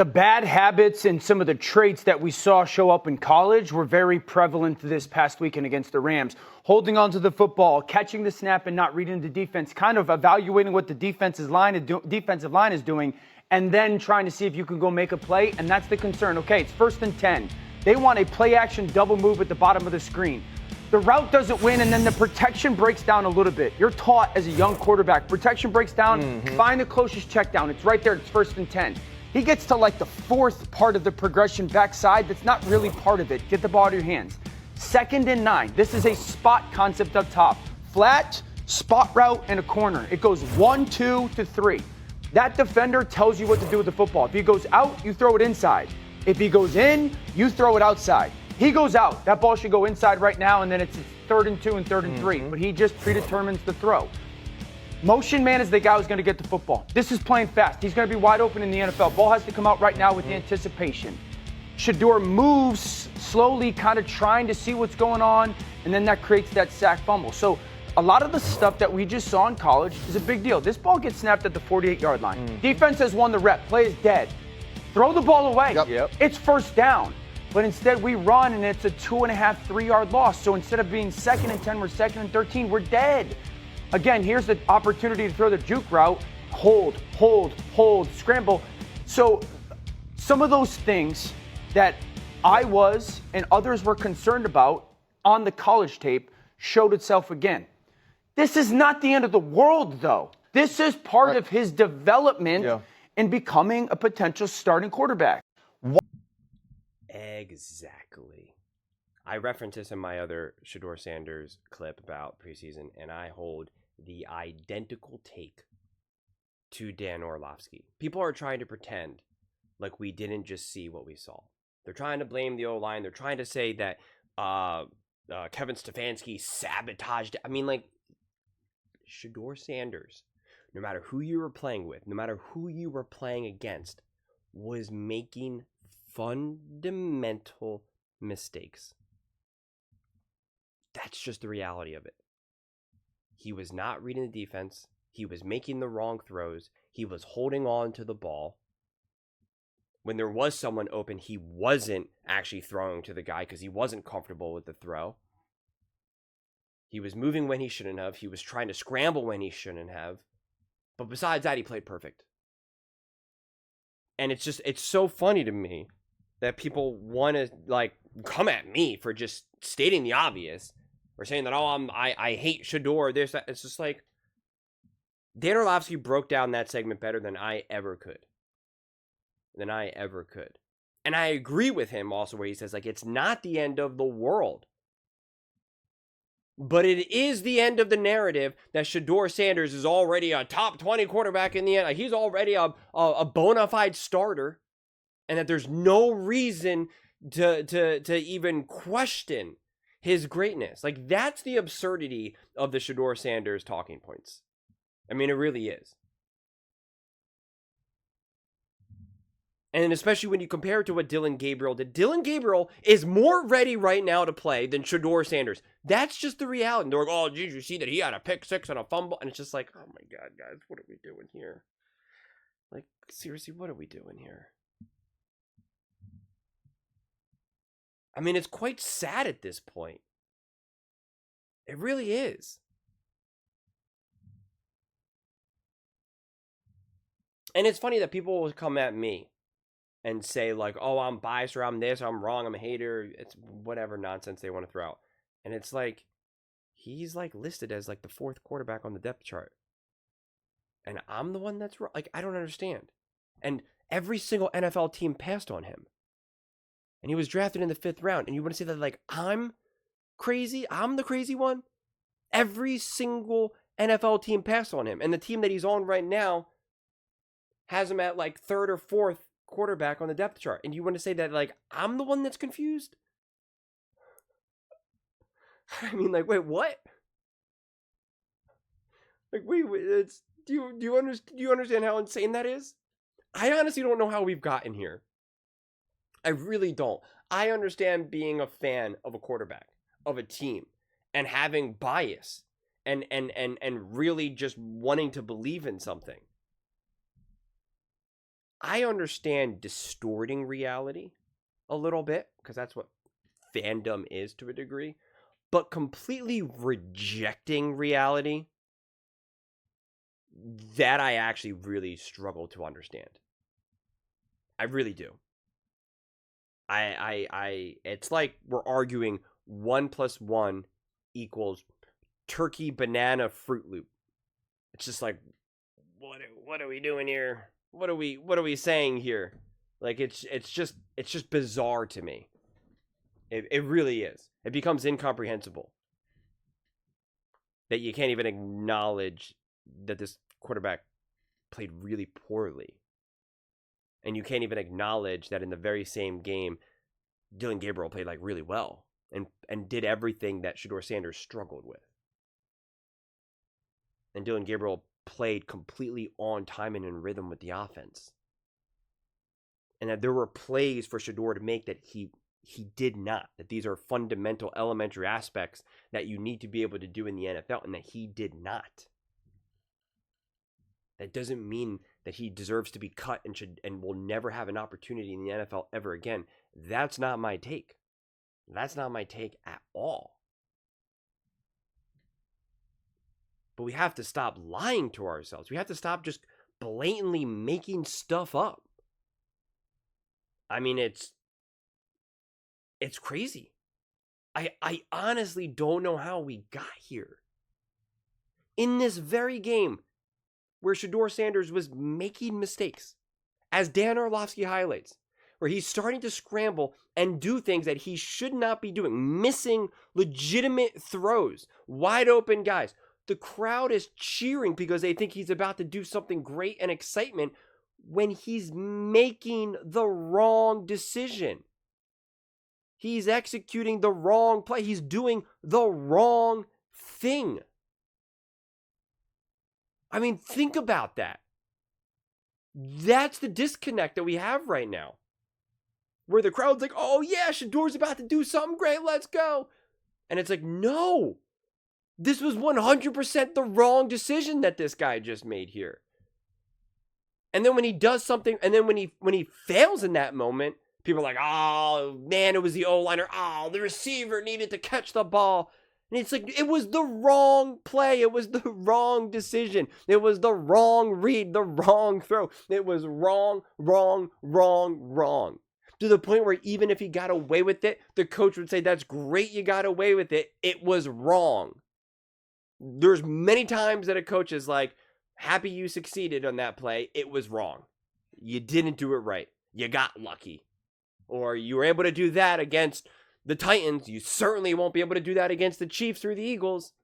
The bad habits and some of the traits that we saw show up in college were very prevalent this past weekend against the Rams. Holding on to the football, catching the snap and not reading the defense, kind of evaluating what the defensive line is doing, and then trying to see if you can go make a play, and that's the concern. Okay, it's 1st and 10. They want a play-action double move at the bottom of the screen. The route doesn't win, and then the protection breaks down a little bit. You're taught as a young quarterback, protection breaks down, find the closest check down. It's right there, it's 1st and 10. He gets to like the 4th part of the progression backside. That's not really part of it. Get the ball out of your hands. 2nd and 9. This is a spot concept up top. Flat, spot route, and a corner. It goes 1, 2 to 3. That defender tells you what to do with the football. If he goes out, you throw it inside. If he goes in, you throw it outside. He goes out. That ball should go inside right now, and then it's 3rd and 2 and 3rd and 3. But he just predetermines the throw. Motion man is the guy who's going to get the football. This is playing fast. He's going to be wide open in the NFL. Ball has to come out right now with the anticipation. Shedeur moves slowly, kind of trying to see what's going on, and then that creates that sack fumble. So a lot of the stuff that we just saw in college is a big deal. This ball gets snapped at the 48-yard line. Defense has won the rep. Play is dead. Throw the ball away. Yep. It's 1st down. But instead we run, and it's a 2.5, 3-yard loss. So instead of being 2nd and 10, we're 2nd and 13. We're dead. Again, here's the opportunity to throw the juke route. Hold, scramble. So some of those things that I was and others were concerned about on the college tape showed itself again. This is not the end of the world, though. This is part of his development in becoming a potential starting quarterback. Exactly. I referenced this in my other Shedeur Sanders clip about preseason, and I hold the identical take to Dan Orlovsky. People are trying to pretend like we didn't just see what we saw. They're trying to blame the O-line. They're trying to say that Kevin Stefanski sabotaged. I mean, like, Shedeur Sanders, no matter who you were playing with, no matter who you were playing against, was making fundamental mistakes. That's just the reality of it. He was not reading the defense. He was making the wrong throws. He was holding on to the ball. When there was someone open, he wasn't actually throwing to the guy because he wasn't comfortable with the throw. He was moving when he shouldn't have. He was trying to scramble when he shouldn't have. But besides that, he played perfect. And it's so funny to me that people want to like come at me for just stating the obvious or saying that, I hate Shedeur, this, that. It's just like, Dan Orlovsky broke down that segment better than I ever could. And I agree with him also where he says, like, it's not the end of the world. But it is the end of the narrative that Shedeur Sanders is already a top 20 quarterback in the end. Like, he's already a bona fide starter. And that there's no reason to even question his greatness. Like, that's the absurdity of the Shedeur Sanders talking points. I mean, it really is. And especially when you compare it to what Dillon Gabriel did. Dillon Gabriel is more ready right now to play than Shedeur Sanders. That's just the reality. And they're like, oh, did you see that he had a pick six and a fumble? And it's just like, oh my God, guys, what are we doing here? Like, seriously, what are we doing here? I mean, it's quite sad at this point. It really is. And it's funny that people will come at me and say, like, oh, I'm biased, or I'm this, or I'm wrong, I'm a hater. It's whatever nonsense they want to throw out. And it's like, he's, like, listed as, like, the 4th quarterback on the depth chart. And I'm the one that's wrong. Like, I don't understand. And every single NFL team passed on him. And he was drafted in the 5th round. And you want to say that, like, I'm crazy? I'm the crazy one? Every single NFL team passed on him. And the team that he's on right now has him at, like, 3rd or 4th quarterback on the depth chart. And you want to say that, like, I'm the one that's confused? I mean, like, wait, what? Like, wait, it's, do you understand how insane that is? I honestly don't know how we've gotten here. I really don't. I understand being a fan of a quarterback, of a team, and having bias and really just wanting to believe in something. I understand distorting reality a little bit, because that's what fandom is to a degree, but completely rejecting reality, that I actually really struggle to understand. I really do. It's like we're arguing 1 + 1 equals turkey, banana, Fruit Loop. It's just like, what are we doing here? What are we saying here? Like, it's just bizarre to me. It really is. It becomes incomprehensible that you can't even acknowledge that this quarterback played really poorly. And you can't even acknowledge that in the very same game, Dillon Gabriel played like really well and did everything that Shedeur Sanders struggled with. And Dillon Gabriel played completely on time and in rhythm with the offense. And that there were plays for Shedeur to make that he did not. That these are fundamental, elementary aspects that you need to be able to do in the NFL, and that he did not. That doesn't mean that he deserves to be cut and will never have an opportunity in the NFL ever again. That's not my take. That's not my take at all. But we have to stop lying to ourselves. We have to stop just blatantly making stuff up. I mean, it's crazy. I honestly don't know how we got here. In this very game where Shedeur Sanders was making mistakes, as Dan Orlovsky highlights, where he's starting to scramble and do things that he should not be doing, missing legitimate throws, wide open guys. The crowd is cheering because they think he's about to do something great and excitement when he's making the wrong decision. He's executing the wrong play. He's doing the wrong thing. I mean, think about that. That's the disconnect that we have right now. Where the crowd's like, oh yeah, Shedeur's about to do something great, let's go. And it's like, no. This was 100% the wrong decision that this guy just made here. And then when he does something, and then when he fails in that moment, people are like, oh man, it was the O-liner. Oh, the receiver needed to catch the ball. And it's like, it was the wrong play. It was the wrong decision. It was the wrong read, the wrong throw. It was wrong. To the point where even if he got away with it, the coach would say, that's great you got away with it. It was wrong. There's many times that a coach is like, happy you succeeded on that play. It was wrong. You didn't do it right. You got lucky. Or you were able to do that against the Titans. You certainly won't be able to do that against the Chiefs or the Eagles.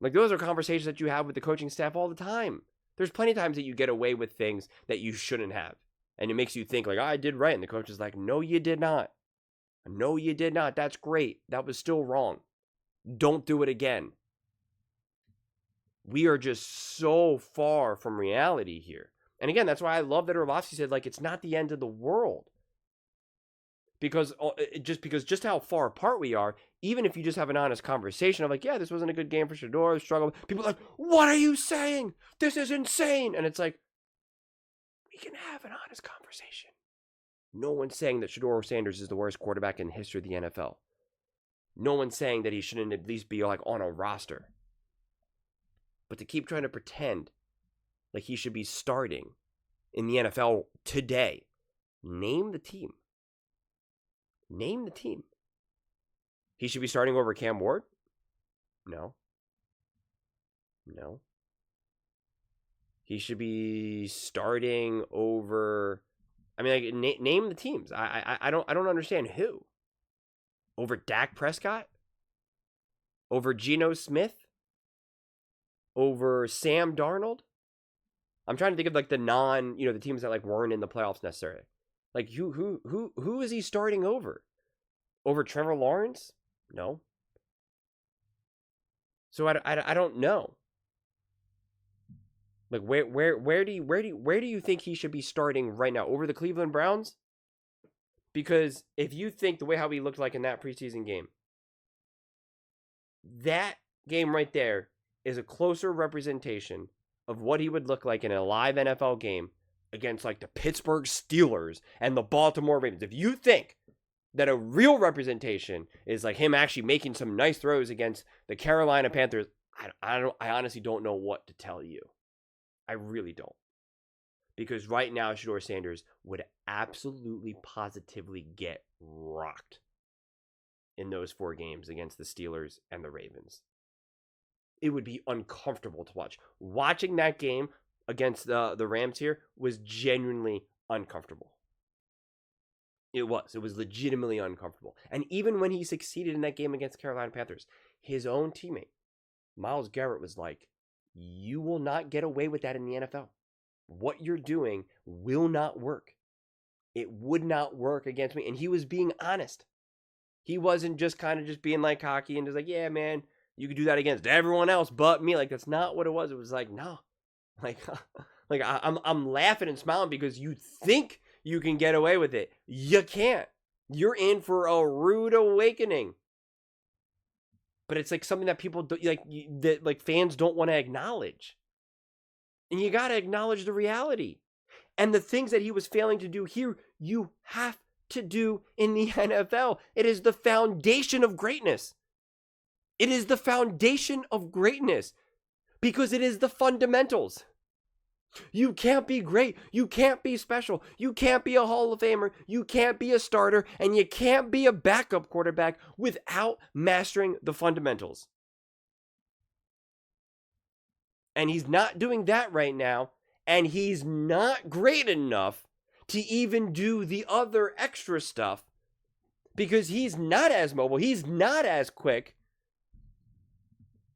Like, those are conversations that you have with the coaching staff all the time. There's plenty of times that you get away with things that you shouldn't have. And it makes you think like, oh, I did right. And the coach is like, no, you did not. No, you did not. That's great. That was still wrong. Don't do it again. We are just so far from reality here. And again, that's why I love that Orlovsky said, like, it's not the end of the world. Because just how far apart we are, even if you just have an honest conversation of like, yeah, this wasn't a good game for Shedeur, struggle. People are like, what are you saying? This is insane. And it's like, we can have an honest conversation. No one's saying that Shedeur Sanders is the worst quarterback in the history of the NFL. No one's saying that he shouldn't at least be like on a roster. But to keep trying to pretend like he should be starting in the NFL today, name the team. Name the team. He should be starting over Cam Ward? No. He should be starting over. I mean, like, name the teams. I don't understand who. Over Dak Prescott? Over Geno Smith? Over Sam Darnold? I'm trying to think of like the teams that like weren't in the playoffs necessarily. Like who is he starting over? Over Trevor Lawrence? No. So I don't know. Like where do you think he should be starting right now? Over the Cleveland Browns? Because if you think the way how he looked like in that preseason game, that game right there is a closer representation of what he would look like in a live NFL game against like the Pittsburgh Steelers and the Baltimore Ravens, if you think that a real representation is like him actually making some nice throws against the Carolina Panthers, I honestly don't know what to tell you. I really don't. Because right now, Shedeur Sanders would absolutely positively get rocked in those 4 games against the Steelers and the Ravens. It would be uncomfortable to watch. Watching that game against the Rams here was genuinely uncomfortable. It was legitimately uncomfortable. And even when he succeeded in that game against Carolina Panthers, his own teammate, Myles Garrett, was like, you will not get away with that in the NFL. What you're doing will not work. It would not work against me. And he was being honest. He wasn't just kind of just being like cocky and just like, yeah, man, you could do that against everyone else but me. Like, that's not what it was. It was like, no. Like, I'm laughing and smiling because you think you can get away with it. You can't. You're in for a rude awakening. But it's like something that people do, that fans don't want to acknowledge. And you got to acknowledge the reality. And the things that he was failing to do here, you have to do in the NFL. It is the foundation of greatness. It is the foundation of greatness because it is the fundamentals. You can't be great. You can't be special. You can't be a Hall of Famer. You can't be a starter. And you can't be a backup quarterback without mastering the fundamentals. And he's not doing that right now. And he's not great enough to even do the other extra stuff because he's not as mobile. He's not as quick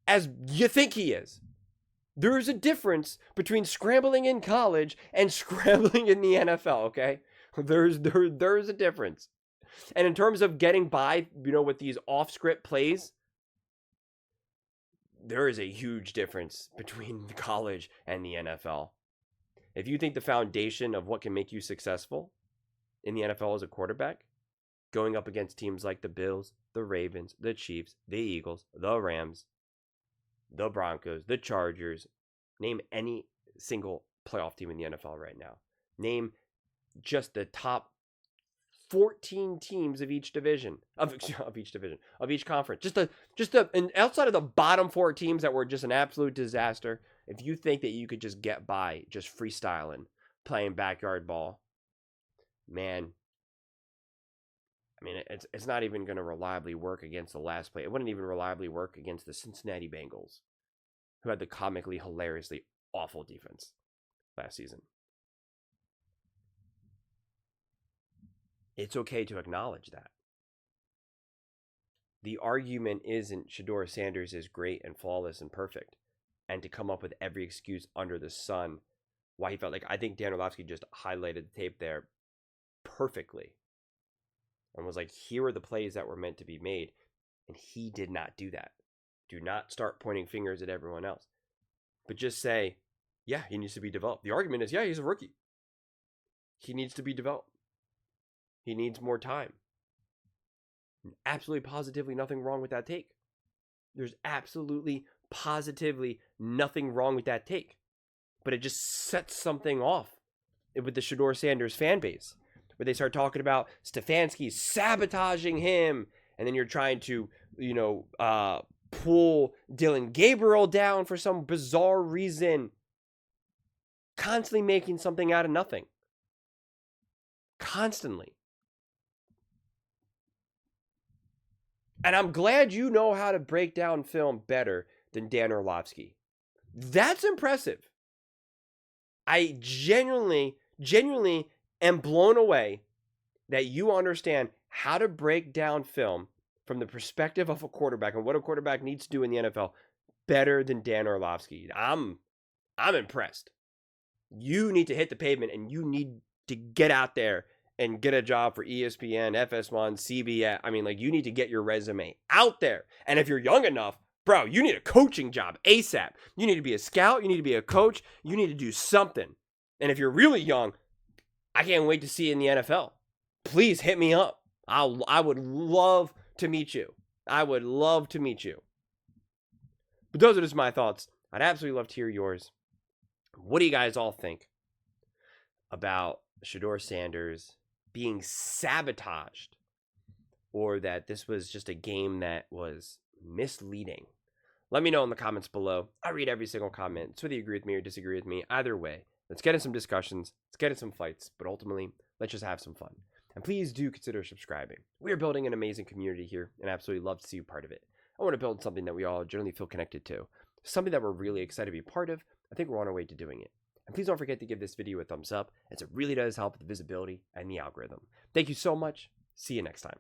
as you think he is. There is a difference between scrambling in college and scrambling in the NFL, okay? There's a difference. And in terms of getting by, with these off-script plays, there is a huge difference between college and the NFL. If you think the foundation of what can make you successful in the NFL as a quarterback, going up against teams like the Bills, the Ravens, the Chiefs, the Eagles, the Rams, the Broncos, the Chargers, name any single playoff team in the NFL right now. Name just the top 14 teams of each division, of each conference. And outside of the bottom 4 teams that were just an absolute disaster, if you think that you could just get by just freestyling, playing backyard ball, man, I mean, it's not even going to reliably work against the last play. It wouldn't even reliably work against the Cincinnati Bengals, who had the comically, hilariously awful defense last season. It's okay to acknowledge that. The argument isn't Shedeur Sanders is great and flawless and perfect, and to come up with every excuse under the sun why he felt like, I think Dan Orlovsky just highlighted the tape there perfectly and was like, here are the plays that were meant to be made, and he did not do that. Do not start pointing fingers at everyone else, but just say, yeah, he needs to be developed. The argument is, yeah, he's a rookie. He needs to be developed. He needs more time. Absolutely, positively nothing wrong with that take. There's absolutely, positively nothing wrong with that take. But it just sets something off with the Shedeur Sanders fan base, where they start talking about Stefanski sabotaging him, and then you're trying to, pull Dylan Gabriel down for some bizarre reason. Constantly making something out of nothing. Constantly. And I'm glad you know how to break down film better than Dan Orlovsky. That's impressive. I genuinely am blown away that you understand how to break down film from the perspective of a quarterback and what a quarterback needs to do in the NFL better than Dan Orlovsky. I'm impressed. You need to hit the pavement and you need to get out there and get a job for ESPN, FS1, CBS. I mean, you need to get your resume out there. And if you're young enough, bro, you need a coaching job ASAP. You need to be a scout. You need to be a coach. You need to do something. And if you're really young, I can't wait to see you in the NFL. Please hit me up. I would love to meet you. I would love to meet you. But those are just my thoughts. I'd absolutely love to hear yours. What do you guys all think? about Shedeur Sanders being sabotaged, or that this was just a game that was misleading, let me know in the comments below. I read every single comment. So whether you agree with me or disagree with me, either way, let's get in some discussions, let's get in some fights, but ultimately, let's just have some fun. And please do consider subscribing. We're building an amazing community here, and I absolutely love to see you part of it. I want to build something that we all generally feel connected to, something that we're really excited to be part of. I think we're on our way to doing it. And please don't forget to give this video a thumbs up, as it really does help with the visibility and the algorithm. Thank you so much. See you next time.